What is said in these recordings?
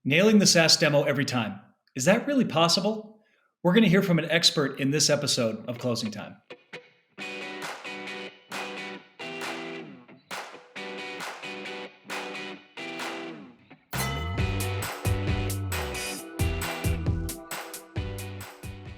Nailing the SaaS demo every time. Is that really possible? We're going to hear from an expert in this episode of Closing Time.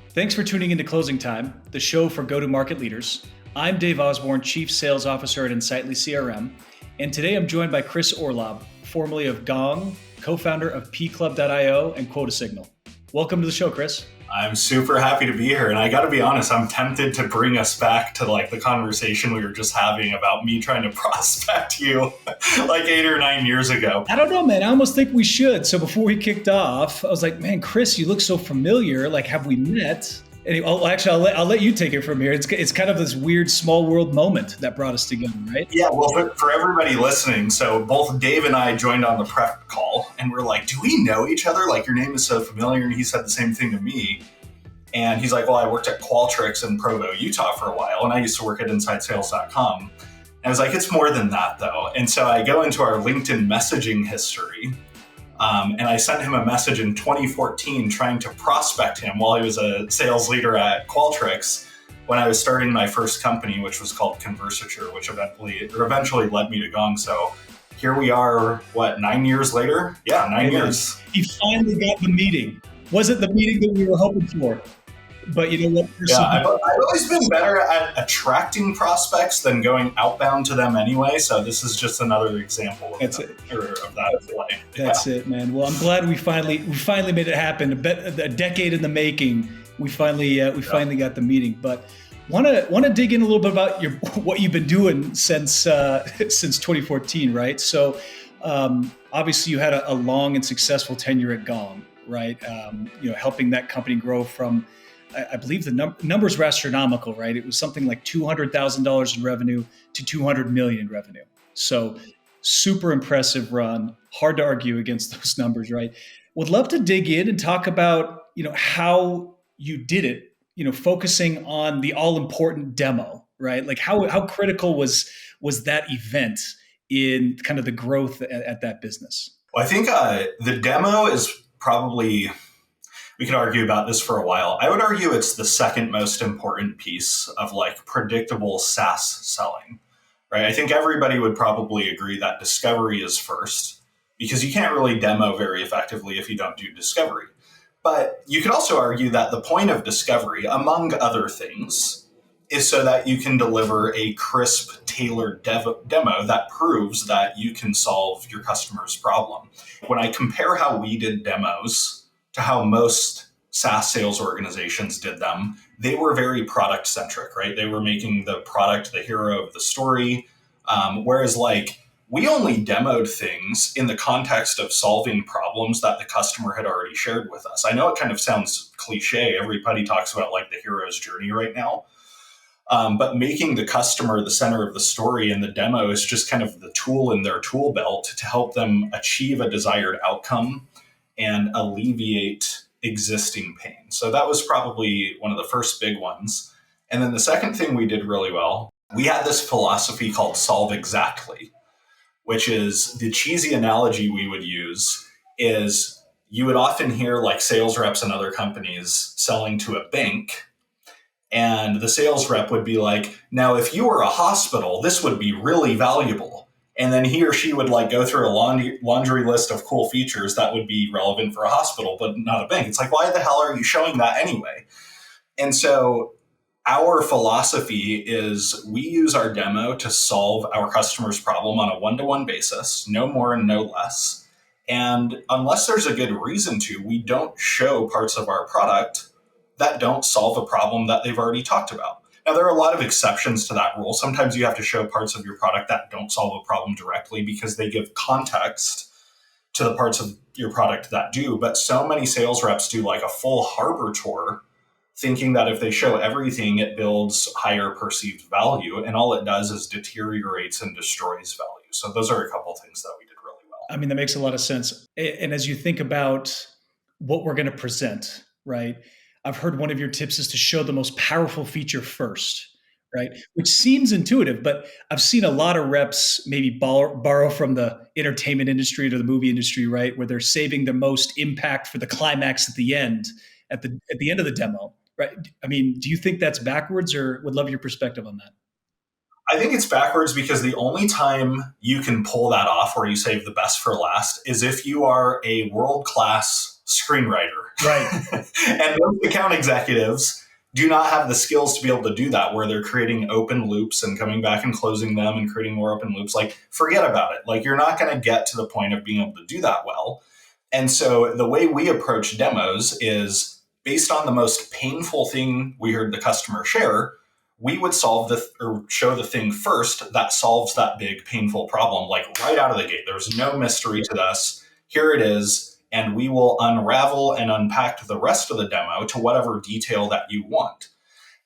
Thanks for tuning into Closing Time, the show for go-to-market leaders. I'm Dave Osborne, Chief Sales Officer at Insightly CRM, and today I'm joined by Chris Orlob, formerly of Gong, co-founder of pclub.io and Quota Signal. Welcome to the show, Chris. I'm super happy to be here. And I got to be honest, I'm tempted to bring us back to the conversation we were just having about me trying to prospect you 8 or 9 years ago. I don't know, man. I almost think we should. So before we kicked off, I was like, man, Chris, you look so familiar. Have we met? Anyway, I'll let you take it from here. It's kind of this weird small world moment that brought us together, right? Yeah, well, for everybody listening, so both Dave and I joined on the prep call, and we're like, do we know each other? Your name is so familiar, and he said the same thing to me. And he's like, well, I worked at Qualtrics in Provo, Utah for a while, and I used to work at InsideSales.com. And I was like, it's more than that, though. And so I go into our LinkedIn messaging history, and I sent him a message in 2014 trying to prospect him while he was a sales leader at Qualtrics when I was starting my first company, which was called Conversature, which eventually led me to Gong. So here we are, 9 years later? Yeah, 9 years. He finally got the meeting. Wasn't the meeting that we were hoping for. But you know what? Yeah, I've always been better at attracting prospects than going outbound to them anyway. So this is just another example of that play. That's it, man. Well, I'm glad we finally made it happen. A decade in the making. We finally got the meeting. But want to dig in a little bit about what you've been doing since 2014, right? So obviously you had a long and successful tenure at Gong, right? Helping that company grow from, I believe the numbers were astronomical, right? It was something like $200,000 in revenue to $200 million in revenue. So super impressive run. Hard to argue against those numbers, right? Would love to dig in and talk about, how you did it, focusing on the all important demo, right? How critical was that event in kind of the growth at that business? Well, I think the demo is probably, we could argue about this for a while. I would argue it's the second most important piece of predictable SaaS selling, right? I think everybody would probably agree that discovery is first because you can't really demo very effectively if you don't do discovery. But you could also argue that the point of discovery, among other things, is so that you can deliver a crisp, tailored demo that proves that you can solve your customer's problem. When I compare how we did demos to how most SaaS sales organizations did them, they were very product centric, right? They were making the product the hero of the story. Whereas we only demoed things in the context of solving problems that the customer had already shared with us. I know it kind of sounds cliche. Everybody talks about the hero's journey right now. But making the customer the center of the story and the demo is just kind of the tool in their tool belt to help them achieve a desired outcome and alleviate existing pain. So that was probably one of the first big ones. And then the second thing we did really well, we had this philosophy called solve exactly, which is the cheesy analogy we would use is you would often hear sales reps in other companies selling to a bank. And the sales rep would be like, now, if you were a hospital, this would be really valuable. And then he or she would go through a laundry list of cool features that would be relevant for a hospital, but not a bank. It's why the hell are you showing that anyway? And so our philosophy is we use our demo to solve our customer's problem on a one-to-one basis, no more and no less. And unless there's a good reason to, we don't show parts of our product that don't solve a problem that they've already talked about. Now, there are a lot of exceptions to that rule. Sometimes you have to show parts of your product that don't solve a problem directly because they give context to the parts of your product that do. But so many sales reps do a full harbor tour thinking that if they show everything, it builds higher perceived value. And all it does is deteriorates and destroys value. So those are a couple of things that we did really well. I mean, that makes a lot of sense. And as you think about what we're going to present, right? I've heard one of your tips is to show the most powerful feature first, right? Which seems intuitive, but I've seen a lot of reps maybe borrow from the entertainment industry or the movie industry, right? Where they're saving the most impact for the climax at the end, at the end of the demo, right? I mean, do you think that's backwards, or would love your perspective on that? I think it's backwards because the only time you can pull that off where you save the best for last is if you are a world class screenwriter. Right. And most account executives do not have the skills to be able to do that, where they're creating open loops and coming back and closing them and creating more open loops. Like, forget about it. Like, you're not going to get to the point of being able to do that well. And so the way we approach demos is based on the most painful thing we heard the customer share. We would solve or show the thing first that solves that big painful problem, like right out of the gate. There's no mystery to this. Here it is. And we will unravel and unpack the rest of the demo to whatever detail that you want.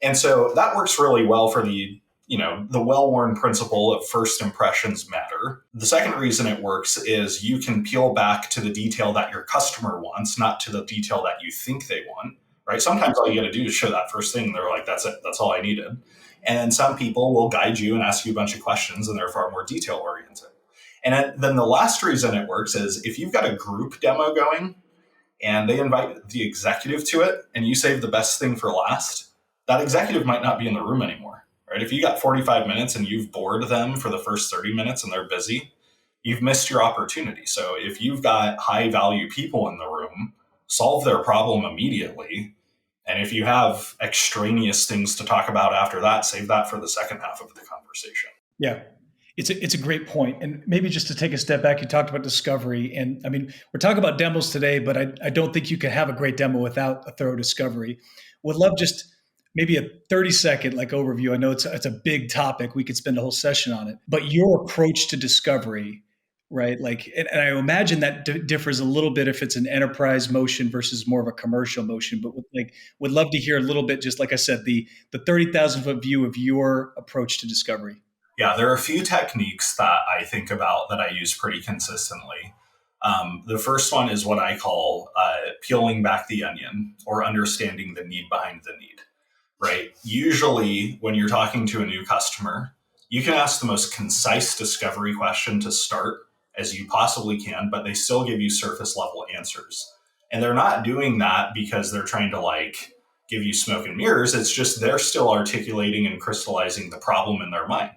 And so that works really well for the well-worn principle of first impressions matter. The second reason it works is you can peel back to the detail that your customer wants, not to the detail that you think they want. Right? Sometimes all you got to do is show that first thing. They're like, that's it. That's all I needed. And then some people will guide you and ask you a bunch of questions, and they're far more detail oriented. And then the last reason it works is if you've got a group demo going and they invite the executive to it and you save the best thing for last, that executive might not be in the room anymore. Right? If you got 45 minutes and you've bored them for the first 30 minutes and they're busy, you've missed your opportunity. So if you've got high value people in the room, solve their problem immediately. And if you have extraneous things to talk about after that, save that for the second half of the conversation. Yeah. It's a great point. And maybe just to take a step back, you talked about discovery. And I mean, we're talking about demos today, but I don't think you can have a great demo without a thorough discovery. Would love just maybe a 30-second overview. I know it's a big topic. We could spend a whole session on it. But your approach to discovery, right? And I imagine that differs a little bit if it's an enterprise motion versus more of a commercial motion. But would love to hear a little bit, just like I said, the 30,000-foot view of your approach to discovery. Yeah, there are a few techniques that I think about that I use pretty consistently. The first one is what I call peeling back the onion, or understanding the need behind the need, right? Usually when you're talking to a new customer, you can ask the most concise discovery question to start as you possibly can, but they still give you surface level answers. And they're not doing that because they're trying to give you smoke and mirrors. It's just they're still articulating and crystallizing the problem in their mind.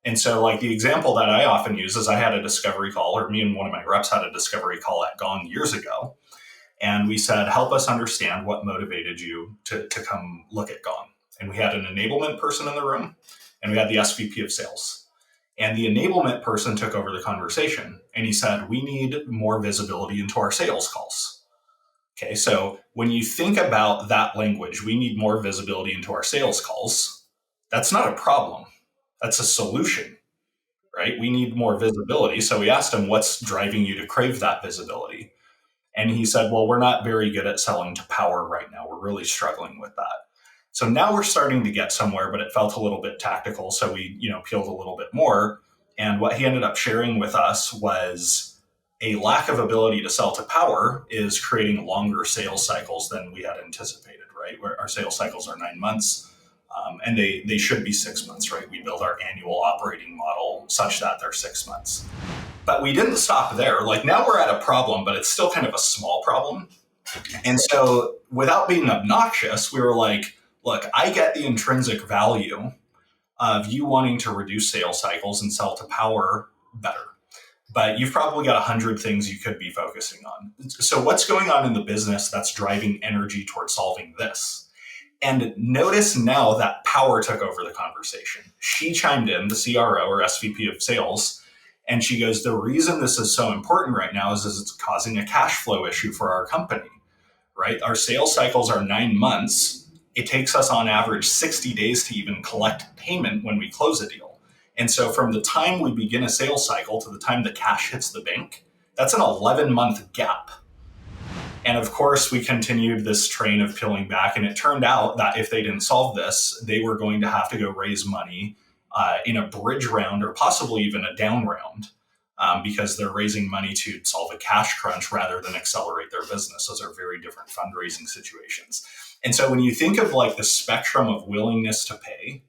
And so the example that I often use is I had a discovery call, or me and one of my reps had a discovery call at Gong years ago. And we said, help us understand what motivated you to come look at Gong. And we had an enablement person in the room, and we had the SVP of sales. And the enablement person took over the conversation, and he said, we need more visibility into our sales calls. Okay, so when you think about that language, we need more visibility into our sales calls. That's not a problem. That's a solution, right? We need more visibility. So we asked him, what's driving you to crave that visibility? And he said, well, we're not very good at selling to power right now. We're really struggling with that. So now we're starting to get somewhere, but it felt a little bit tactical. So we, peeled a little bit more. And what he ended up sharing with us was a lack of ability to sell to power is creating longer sales cycles than we had anticipated, right? Where our sales cycles are 9 months. And they should be 6 months, right? We build our annual operating model such that they're 6 months. But we didn't stop there. Now we're at a problem, but it's still kind of a small problem. And so without being obnoxious, we were like, look, I get the intrinsic value of you wanting to reduce sales cycles and sell to power better. But you've probably got 100 things you could be focusing on. So what's going on in the business that's driving energy towards solving this? And notice now that power took over the conversation. She chimed in, the CRO or SVP of sales, and she goes, the reason this is so important right now is it's causing a cash flow issue for our company, right? Our sales cycles are 9 months. It takes us on average 60 days to even collect payment when we close a deal. And so from the time we begin a sales cycle to the time the cash hits the bank, that's an 11-month gap. And of course, we continued this train of peeling back. And it turned out that if they didn't solve this, they were going to have to go raise money in a bridge round or possibly even a down round because they're raising money to solve a cash crunch rather than accelerate their business. Those are very different fundraising situations. And so when you think of the spectrum of willingness to pay,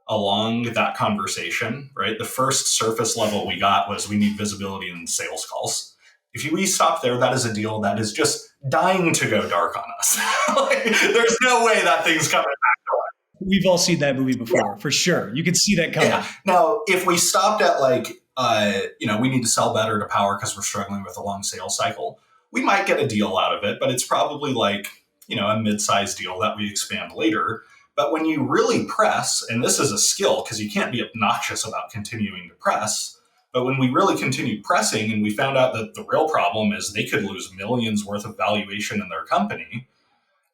along that conversation, right? The first surface level we got was we need visibility in sales calls. If we stop there, that is a deal that is just dying to go dark on us. Like, there's no way that thing's coming back to life. We've all seen that movie before, for sure. You can see that coming. Yeah. Now, if we stopped at we need to sell better to power because we're struggling with a long sales cycle, we might get a deal out of it, but it's probably a mid-sized deal that we expand later. But when you really press, and this is a skill because you can't be obnoxious about continuing to press, but when we really continued pressing and we found out that the real problem is they could lose millions worth of valuation in their company,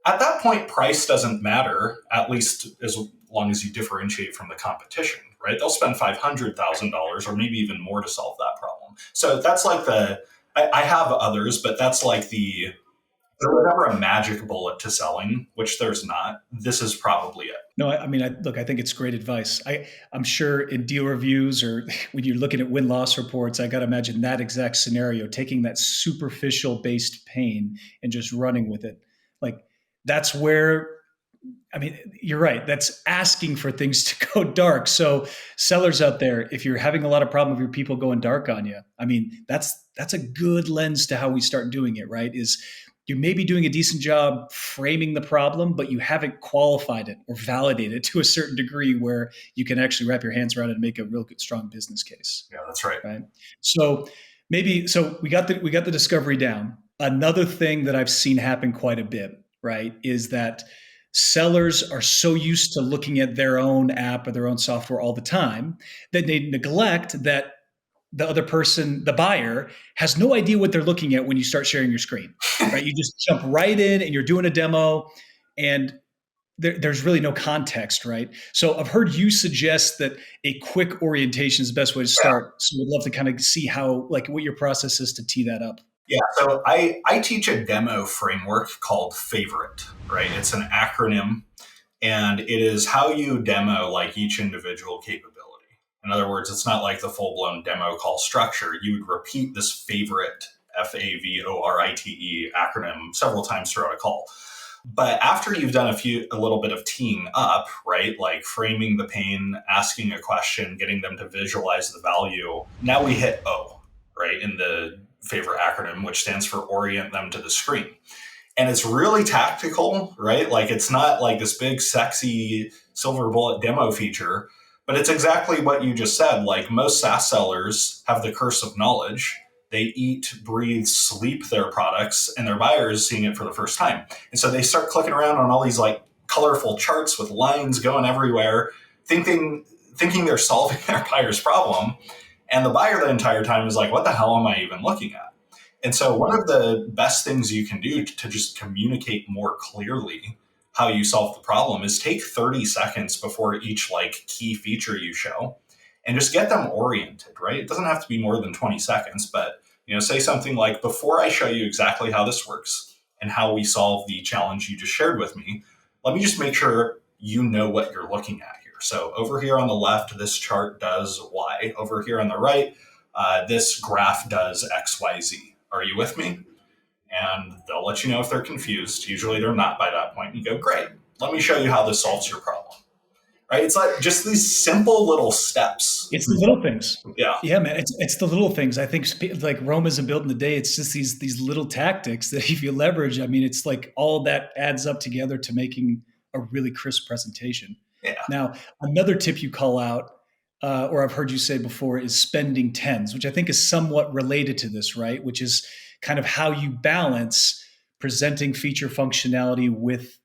at that point, price doesn't matter, at least as long as you differentiate from the competition, right? They'll spend $500,000 or maybe even more to solve that problem. So that's like I have others, but that's like there was never a magic bullet to selling, which there's not. This is probably it. No, I think it's great advice. I'm sure in deal reviews or when you're looking at win-loss reports, I got to imagine that exact scenario, taking that superficial based pain and just running with it. Like that's where, you're right. That's asking for things to go dark. So sellers out there, if you're having a lot of problem with your people going dark on you, that's a good lens to how we start doing it, right? Is you may be doing a decent job framing the problem, but you haven't qualified it or validated it to a certain degree where you can actually wrap your hands around it and make a real good, strong business case. Yeah, that's right. Right. So we got the discovery down. Another thing that I've seen happen quite a bit, right, is that sellers are so used to looking at their own app or their own software all the time that they neglect that the other person, the buyer, has no idea what they're looking at when you start sharing your screen, right? You just jump right in and you're doing a demo and there's really no context, right? So I've heard you suggest that a quick orientation is the best way to start. So we'd love to kind of see what your process is to tee that up. Yeah, so I teach a demo framework called Favorite, right? It's an acronym, and it is how you demo like each individual capability. In other words, it's not like the full-blown demo call structure. You would repeat this Favorite, Favorite acronym several times throughout a call. But after you've done a little bit of teeing up, right, like framing the pain, asking a question, getting them to visualize the value, now we hit O, right, in the Favorite acronym, which stands for orient them to the screen. And it's really tactical, right? Like it's not like this big, sexy silver bullet demo feature, but it's exactly what you just said. Like most SaaS sellers have the curse of knowledge. They eat, breathe, sleep their products, and their buyer is seeing it for the first time. And so they start clicking around on all these like colorful charts with lines going everywhere, thinking they're solving their buyer's problem. And the buyer the entire time is like, what the hell am I even looking at? And so one of the best things you can do to just communicate more clearly how you solve the problem is take 30 seconds before each like key feature you show and just get them oriented, right? It doesn't have to be more than 20 seconds, but say something like, before I show you exactly how this works and how we solve the challenge you just shared with me, let me just make sure you know what you're looking at here. So over here on the left, this chart does Y. Over here on the right, this graph does X, Y, Z. Are you with me? And they'll let you know if they're confused. Usually they're not by that point. You go, great, let me show you how this solves your problem. Right? It's like just these simple little steps. It's the little things. Yeah. Yeah, man. It's the little things. I think like Rome isn't built in a day. It's just these little tactics that if you leverage, it's like all that adds up together to making a really crisp presentation. Yeah. Now, another tip you call out, or I've heard you say before, is spending tens, which I think is somewhat related to this, right? Which is kind of how you balance presenting feature functionality with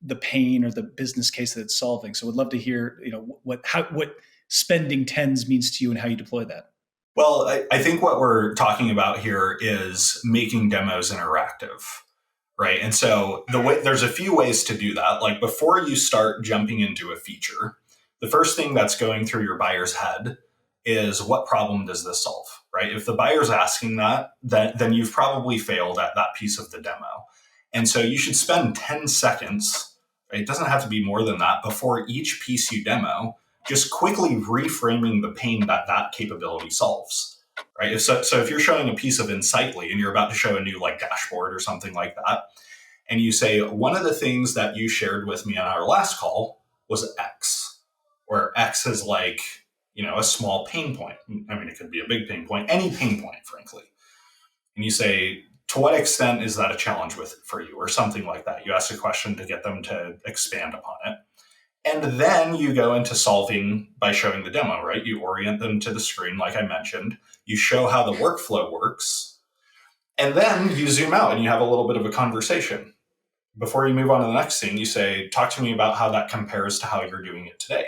the pain or the business case that it's solving. So, we'd love to hear, what spending tens means to you and how you deploy that. Well, I think what we're talking about here is making demos interactive, right? And so there's a few ways to do that. Like before you start jumping into a feature, the first thing that's going through your buyer's head is, what problem does this solve, right? If the buyer's asking that, then you've probably failed at that piece of the demo. And so you should spend 10 seconds, right? It doesn't have to be more than that, before each piece you demo, just quickly reframing the pain that capability solves, right? So if you're showing a piece of Insightly and you're about to show a new like dashboard or something like that, and you say, one of the things that you shared with me on our last call was X. where X is like, a small pain point. I mean, it could be a big pain point, any pain point, frankly. And you say, to what extent is that a challenge for you, or something like that? You ask a question to get them to expand upon it. And then you go into solving by showing the demo, right? You orient them to the screen, like I mentioned. You show how the workflow works. And then you zoom out and you have a little bit of a conversation. Before you move on to the next thing, you say, talk to me about how that compares to how you're doing it today.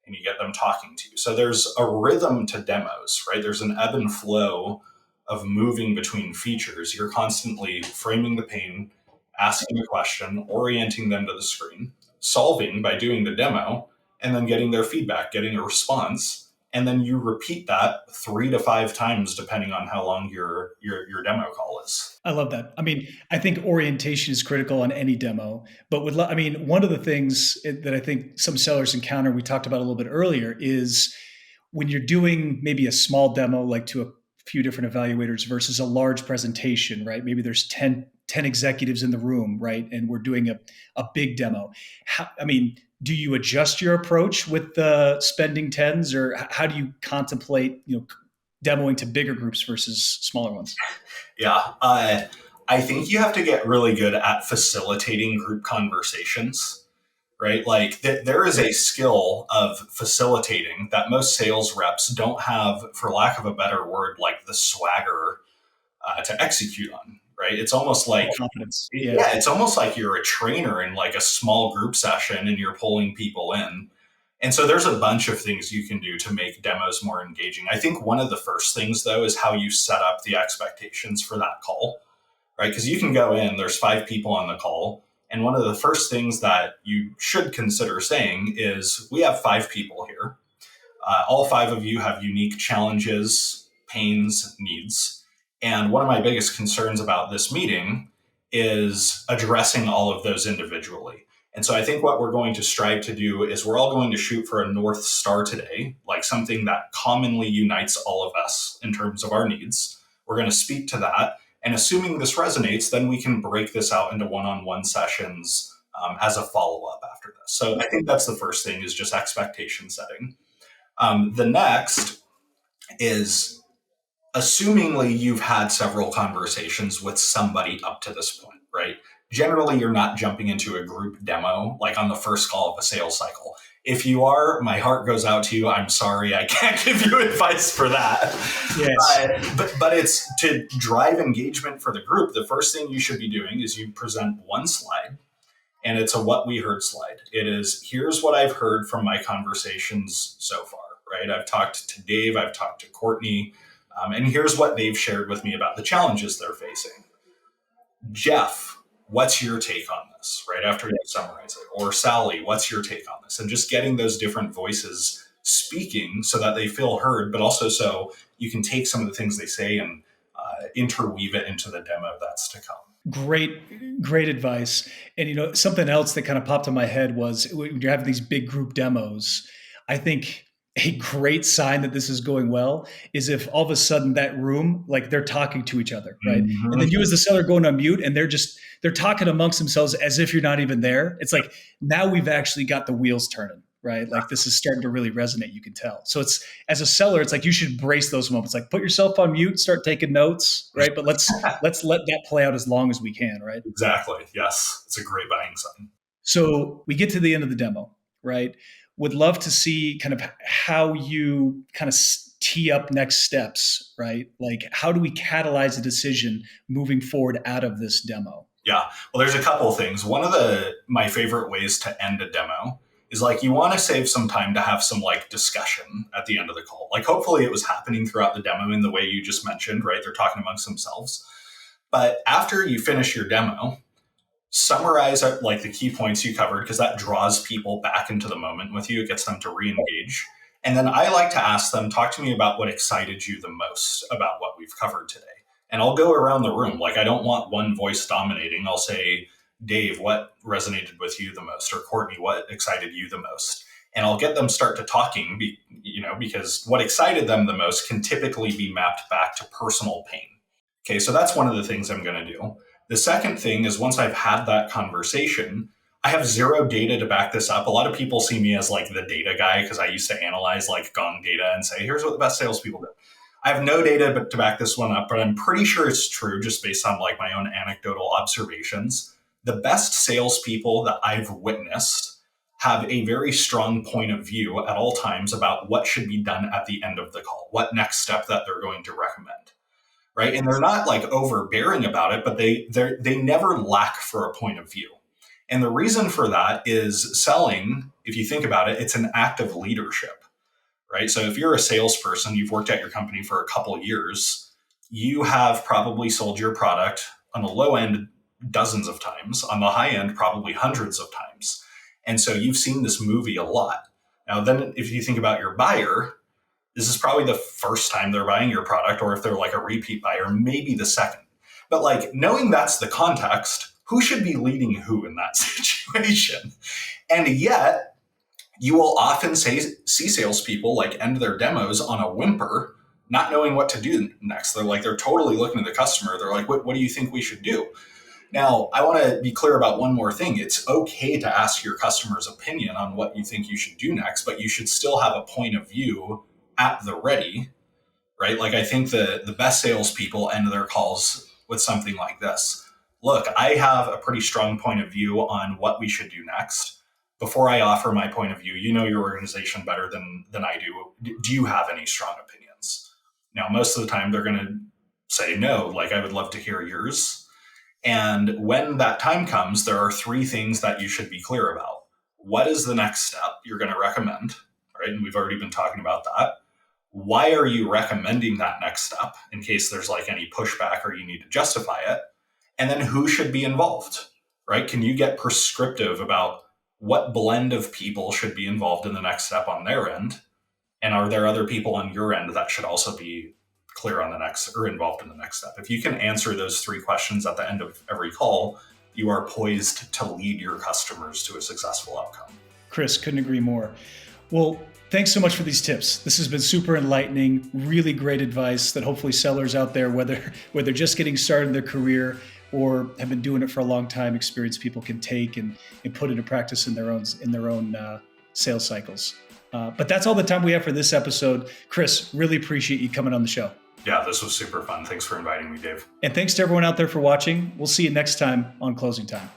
And you get them talking to you. So there's a rhythm to demos, right? There's an ebb and flow of moving between features. You're constantly framing the pain, asking a question, orienting them to the screen, solving by doing the demo, and then getting their feedback, getting a response. And then you repeat that 3 to 5 times, depending on how long your demo call is. I love that. I mean, I think orientation is critical on any demo. But one of the things that I think some sellers encounter, we talked about a little bit earlier, is when you're doing maybe a small demo, like to a few different evaluators versus a large presentation, right? Maybe there's 10 executives in the room, right? And we're doing a big demo. Do you adjust your approach with the spending tens, or how do you contemplate, demoing to bigger groups versus smaller ones? Yeah, I think you have to get really good at facilitating group conversations, right? Like there is a skill of facilitating that most sales reps don't have, for lack of a better word, like the swagger to execute on, right? It's almost like confidence. Yeah, it's almost like you're a trainer in like a small group session and you're pulling people in. And so there's a bunch of things you can do to make demos more engaging. I think one of the first things, though, is how you set up the expectations for that call, right? Because you can go in, there's 5 people on the call. And one of the first things that you should consider saying is, we have 5 people here. All 5 of you have unique challenges, pains, needs. And one of my biggest concerns about this meeting is addressing all of those individually. And so I think what we're going to strive to do is we're all going to shoot for a North Star today, like something that commonly unites all of us in terms of our needs. We're going to speak to that. And assuming this resonates, then we can break this out into one-on-one sessions as a follow-up after this. So I think that's the first thing, is just expectation setting. The next is, assumingly you've had several conversations with somebody up to this point, right? Generally, you're not jumping into a group demo like on the first call of a sales cycle. If you are, my heart goes out to you. I'm sorry, I can't give you advice for that. Yes. But it's to drive engagement for the group. The first thing you should be doing is you present one slide, and it's a what we heard slide. It is, here's what I've heard from my conversations so far, right? I've talked to Dave, I've talked to Courtney, and here's what they've shared with me about the challenges they're facing. Jeff, what's your take on this, right after you summarize it? Or Sally, what's your take on this? And just getting those different voices speaking so that they feel heard, but also so you can take some of the things they say and interweave it into the demo that's to come. Great advice. And, something else that kind of popped in my head was, when you're having these big group demos, I think a great sign that this is going well is if all of a sudden that room, like, they're talking to each other, right? Mm-hmm. And then you as the seller going on mute, and they're talking amongst themselves as if you're not even there. It's like, now we've actually got the wheels turning, right? Like, this is starting to really resonate, you can tell. So it's, as a seller, it's like, you should embrace those moments. Like, put yourself on mute, start taking notes, right? But let's let that play out as long as we can, right? Exactly. Yes. It's a great buying sign. So we get to the end of the demo, right? Would love to see kind of how you kind of tee up next steps, right? Like, how do we catalyze a decision moving forward out of this demo? Yeah. Well, there's a couple of things. One of my favorite ways to end a demo is, like, you want to save some time to have some like discussion at the end of the call. Like, hopefully it was happening throughout the demo in the way you just mentioned, right? They're talking amongst themselves. But after you finish your demo, summarize like the key points you covered, because that draws people back into the moment with you. It gets them to re-engage. And then I like to ask them, talk to me about what excited you the most about what we've covered today. And I'll go around the room. Like, I don't want one voice dominating. I'll say, Dave, what resonated with you the most? Or Courtney, what excited you the most? And I'll get them start to talking, because what excited them the most can typically be mapped back to personal pain. Okay, so that's one of the things I'm going to do. The second thing is, once I've had that conversation, I have zero data to back this up. A lot of people see me as like the data guy because I used to analyze like Gong data and say, here's what the best salespeople do. I have no data to back this one up, but I'm pretty sure it's true just based on like my own anecdotal observations. The best salespeople that I've witnessed have a very strong point of view at all times about what should be done at the end of the call, what next step that they're going to recommend, right? And they're not like overbearing about it, but they never lack for a point of view. And the reason for that is selling, if you think about it, it's an act of leadership, right? So if you're a salesperson, you've worked at your company for a couple of years, you have probably sold your product on the low end dozens of times, on the high end probably hundreds of times. And so you've seen this movie a lot. Now, then if you think about your buyer, this is probably the first time they're buying your product, or if they're like a repeat buyer, maybe the second. But like knowing that's the context, who should be leading who in that situation? And yet, you will often see salespeople like end their demos on a whimper, not knowing what to do next. They're totally looking at the customer. They're like, what do you think we should do? Now, I want to be clear about one more thing. It's okay to ask your customer's opinion on what you think you should do next, but you should still have a point of view at the ready, right? Like I think the best salespeople end their calls with something like this. Look, I have a pretty strong point of view on what we should do next. Before I offer my point of view, you know your organization better than I do. Do you have any strong opinions? Now, most of the time they're going to say no, like I would love to hear yours. And when that time comes, there are three things that you should be clear about. What is the next step you're going to recommend, right? And we've already been talking about that. Why are you recommending that next step in case there's like any pushback or you need to justify it? And then who should be involved, right? Can you get prescriptive about what blend of people should be involved in the next step on their end? And are there other people on your end that should also be clear on the next or involved in the next step? If you can answer those three questions at the end of every call, you are poised to lead your customers to a successful outcome. Chris, couldn't agree more. Well, thanks so much for these tips. This has been super enlightening, really great advice that hopefully sellers out there, whether just getting started in their career or have been doing it for a long time, experienced people can take and put into practice in their own sales cycles. But that's all the time we have for this episode. Chris, really appreciate you coming on the show. Yeah, this was super fun. Thanks for inviting me, Dave. And thanks to everyone out there for watching. We'll see you next time on Closing Time.